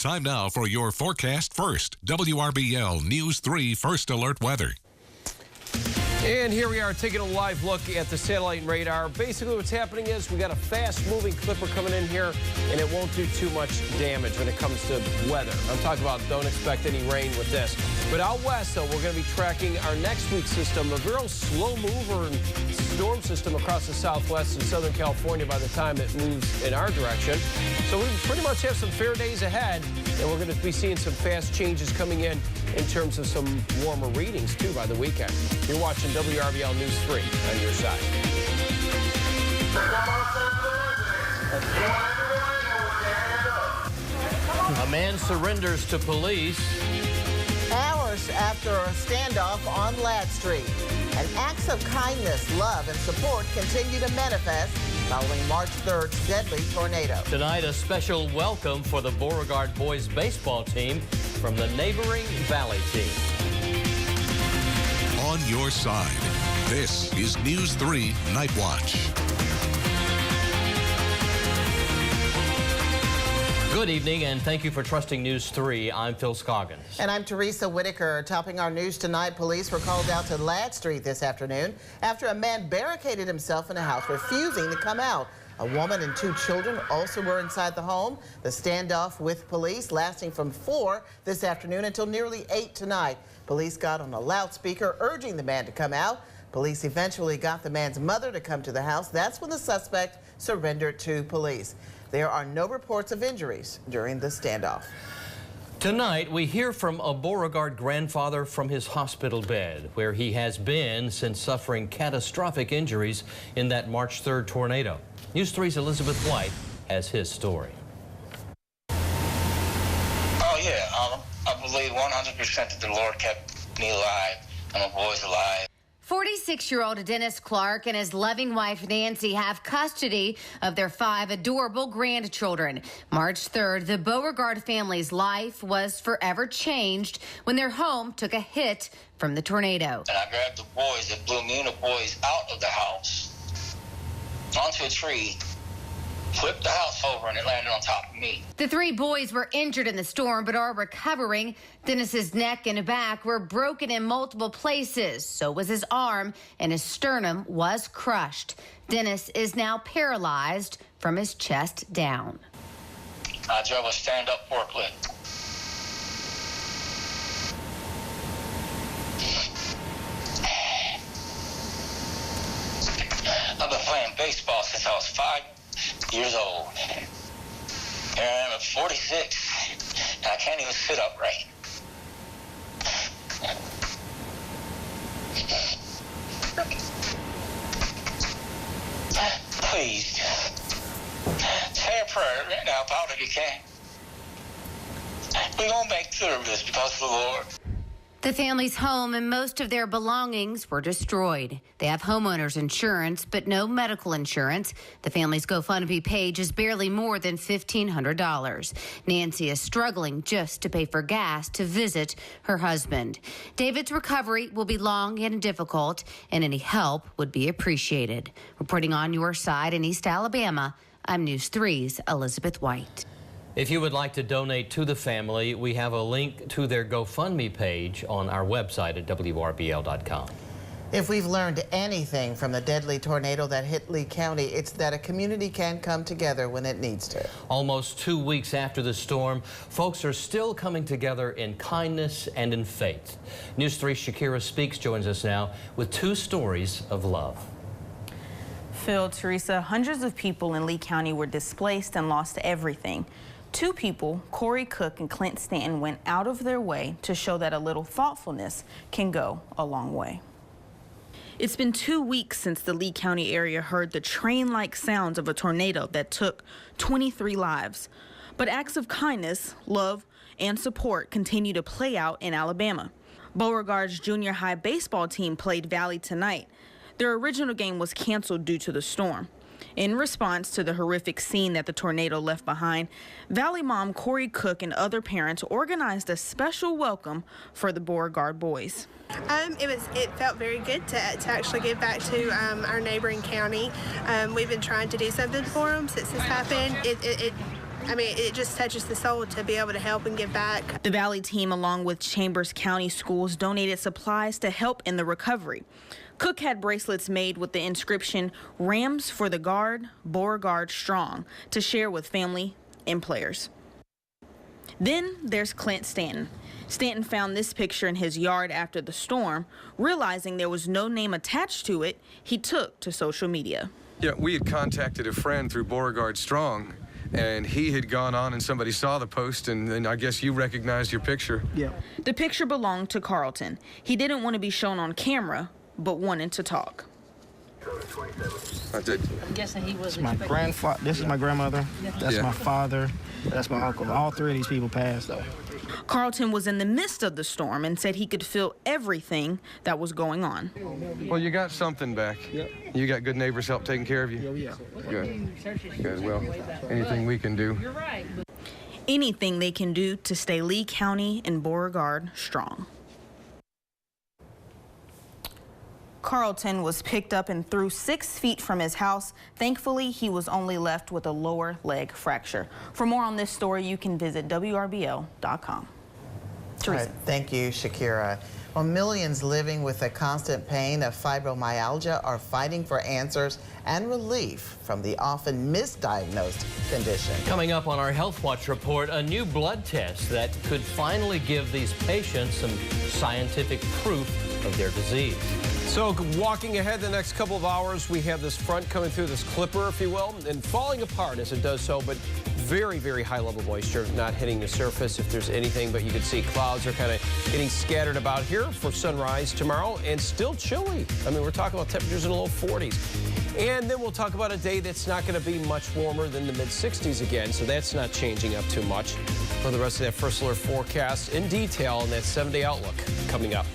Time now for your forecast first. WRBL News 3 First Alert Weather. And here we are taking a live look at the satellite radar. Basically what's happening is we got a fast-moving clipper coming in here, and it won't do too much damage when it comes to weather. I'm talking about don't expect any rain with this. But out west, though, we're going to be tracking our next week's system, a real slow mover and storm system across the southwest and southern California by the time it moves in our direction. So we pretty much have some fair days ahead, and we're going to be seeing some fast changes coming in terms of some warmer readings, too, by the weekend. You're watching WRBL News 3 on your side. A man surrenders to police. Hours after a standoff on Ladd Street, and acts of kindness, love, and support continue to manifest following March 3rd's deadly tornado. Tonight, a special welcome for the Beauregard boys baseball team from the neighboring Valley team. On your side, this is News 3 Night Watch. Good evening, and thank you for trusting News 3. I'm Phil Scoggins. And I'm Teresa Whitaker. Topping our news tonight, police were called out to Ladd Street this afternoon after a man barricaded himself in a house, refusing to come out. A woman and 2 children also were inside the home. The standoff with police lasting from 4 this afternoon until nearly 8 tonight. Police got on a loudspeaker urging the man to come out. Police eventually got the man's mother to come to the house. That's when the suspect surrendered to police. There are no reports of injuries during the standoff. Tonight, we hear from a Beauregard grandfather from his hospital bed, where he has been since suffering catastrophic injuries in that March 3rd tornado. News 3's Elizabeth White has his story. Oh, yeah. I believe 100% that the Lord kept me alive and my boys alive. 46-year-old Dennis Clark and his loving wife Nancy have custody of their 5 adorable grandchildren. March 3rd, the Beauregard family's life was forever changed when their home took a hit from the tornado. And I grabbed the boys that blew me and the boys out of the house onto a tree, flipped the house over, and it landed on top of me. The 3 boys were injured in the storm but are recovering. Dennis's neck and back were broken in multiple places. So was his arm, and his sternum was crushed. Dennis is now paralyzed from his chest down. I drove a stand-up forklift. I've been playing baseball since I was 5 years old. Here I am at 46, and I can't even sit upright. Please, say a prayer right now about it if you can. We're going to make good of this because of the Lord. The family's home and most of their belongings were destroyed. They have homeowners insurance, but no medical insurance. The family's GoFundMe page is barely more than $1,500. Nancy is struggling just to pay for gas to visit her husband. David's recovery will be long and difficult, and any help would be appreciated. Reporting on your side in East Alabama, I'm News 3's Elizabeth White. If you would like to donate to the family, we have a link to their GoFundMe page on our website at WRBL.com. If we've learned anything from the deadly tornado that hit Lee County, it's that a community can come together when it needs to. Almost 2 weeks after the storm, folks are still coming together in kindness and in faith. News 3's Shakira Speaks joins us now with 2 stories of love. Phil, Teresa, hundreds of people in Lee County were displaced and lost everything. 2 people, Corey Cook and Clint Stanton, went out of their way to show that a little thoughtfulness can go a long way. It's been 2 weeks since the Lee County area heard the train-like sounds of a tornado that took 23 lives. But acts of kindness, love, and support continue to play out in Alabama. Beauregard's junior high baseball team played Valley tonight. Their original game was canceled due to the storm. In response to the horrific scene that the tornado left behind, Valley mom Corey Cook and other parents organized a special welcome for the Beauregard boys. It felt very good to actually give back to our neighboring county. We've been trying to do something for them since this happened. I mean, it just touches the soul to be able to help and give back. The Valley team, along with Chambers County Schools, donated supplies to help in the recovery. Cook had bracelets made with the inscription, "Rams for the Guard, Beauregard Strong," to share with family and players. Then there's Clint Stanton. Stanton found this picture in his yard after the storm. Realizing there was no name attached to it, he took to social media. Yeah, we had contacted a friend through Beauregard Strong, and he had gone on and somebody saw the post, and then I guess you recognized your picture. Yeah. The picture belonged to Carlton. He didn't want to be shown on camera, but wanted to talk. I did. I'm guessing he was my grandfather. This is my grandmother. That's my father. That's my uncle. All three of these people passed, though. Carlton was in the midst of the storm and said he could feel everything that was going on. Well, you got something back. Yep. You got good neighbors help taking care of you? Yeah. Good. Good. Well, anything we can do. You're right. Anything they can do to stay Lee County and Beauregard strong. Carlton was picked up and threw 6 feet from his house. Thankfully, he was only left with a lower leg fracture. For more on this story, you can visit WRBL.com. Teresa. Right, thank you, Shakira. Well, millions living with the constant pain of fibromyalgia are fighting for answers and relief from the often misdiagnosed condition. Coming up on our Health Watch report, a new blood test that could finally give these patients some scientific proof of their disease. So walking ahead the next couple of hours, we have this front coming through, this clipper, if you will, and falling apart as it does so, but very, very high level moisture, not hitting the surface if there's anything, but you can see clouds are kind of getting scattered about here for sunrise tomorrow, and still chilly. I mean, we're talking about temperatures in the low 40s. And then we'll talk about a day that's not going to be much warmer than the mid-60s again, so that's not changing up too much. For the rest of that First Alert forecast in detail and that 7-day outlook coming up.